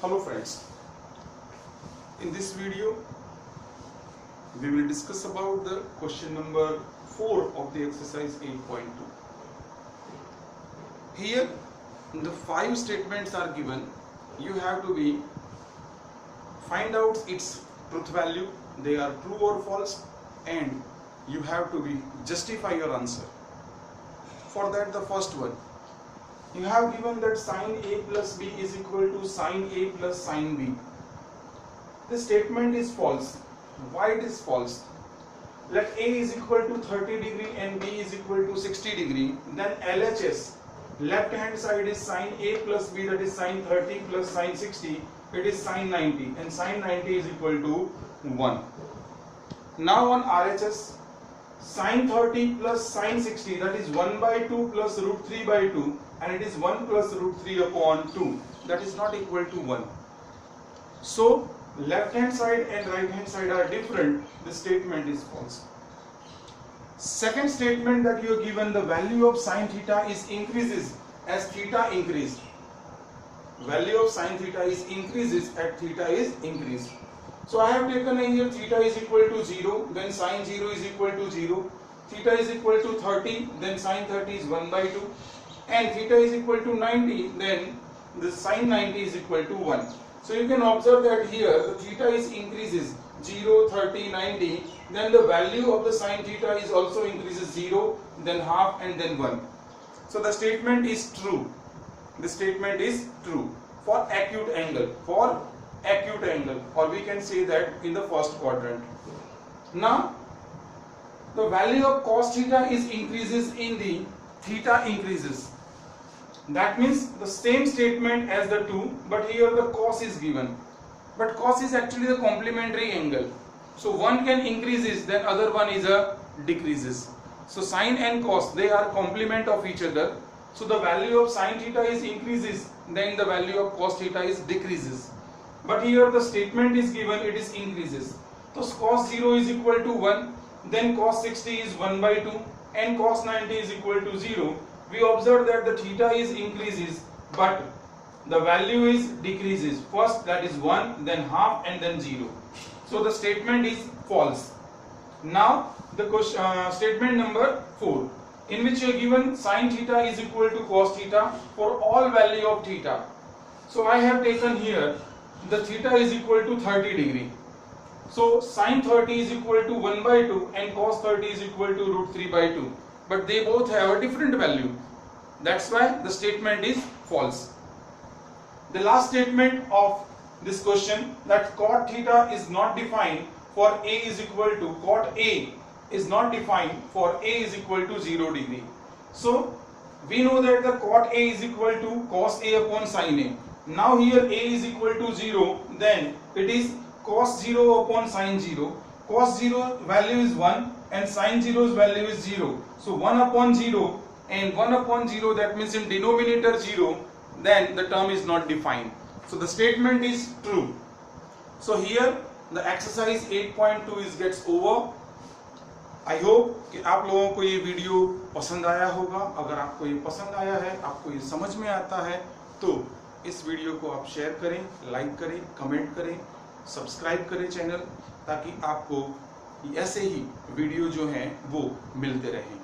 Hello friends, in this video we will discuss about the question number 4 of the exercise 8.2. Here the 5 statements are given. You have to find out its truth value, they are true or false, and you have to justify your answer. For that, the first one, you have given that sin A plus B is equal to sin A plus sin B. This statement is false. Why it is false? Let A is equal to 30 degree and B is equal to 60 degree. Then LHS, left hand side is sin A plus B, that is sin 30 plus sin 60. It is sin 90 and sin 90 is equal to 1. Now on RHS, sin 30 plus sin 60, that is 1 by 2 plus root 3 by 2, and it is 1 plus root 3 upon 2, that is not equal to 1. So left hand side and right hand side are different. This statement is false. Second statement that you are given, the value of sin theta is increases as theta increased. Value of sin theta is increases as theta is increased. So I have taken here theta is equal to 0, then sin 0 is equal to 0, theta is equal to 30, then sin 30 is 1 by 2, and theta is equal to 90, then the sin 90 is equal to 1. So you can observe that here the theta is increases 0, 30, 90, then the value of the sin theta is also increases 0, then half, and then 1. So the statement is true. The statement is true for acute angle, or we can say that in the first quadrant. Now the value of cos theta is increases in the theta increases. That means the same statement as the 2, but here the cos is given. But cos is actually the complementary angle. So one can increases, then other one is a decreases. So sin and cos, they are complement of each other. So the value of sin theta is increases, then the value of cos theta is decreases. But here the statement is given, it is increases. So cos 0 is equal to 1, then cos 60 is 1 by 2, and cos 90 is equal to 0. We observe that the theta is increases, but the value is decreases. First that is 1, then half, and then 0. So the statement is false. Now the question, statement number 4, in which you are given sin theta is equal to cos theta for all value of theta. So I have taken here the theta is equal to 30 degree. So sin 30 is equal to 1 by 2 and cos 30 is equal to root 3 by 2. But they both have a different value. That's why the statement is false. The last statement of this question, that cot theta is not defined for A is equal to, cot A is not defined for A is equal to 0 degree. So we know that the cot A is equal to cos A upon sin A. Now here A is equal to 0, then it is cos 0 upon sin 0. Cos 0 value is 1 and sin 0's value is 0. So 1 upon 0 and 1 upon 0, that means in denominator 0, then the term is not defined. So the statement is true. So here the exercise 8.2 is gets over. I hope कि आप लोगों को ये video पसंद आया होगा. अगर आपको ये पसंद आया है, आपको ये समझ में आता है, तो इस वीडियो को आप शेयर करें, लाइक करें, कमेंट करें, सब्सक्राइब करें चैनल, ताकि आपको ऐसे ही वीडियो जो हैं वो मिलते रहें.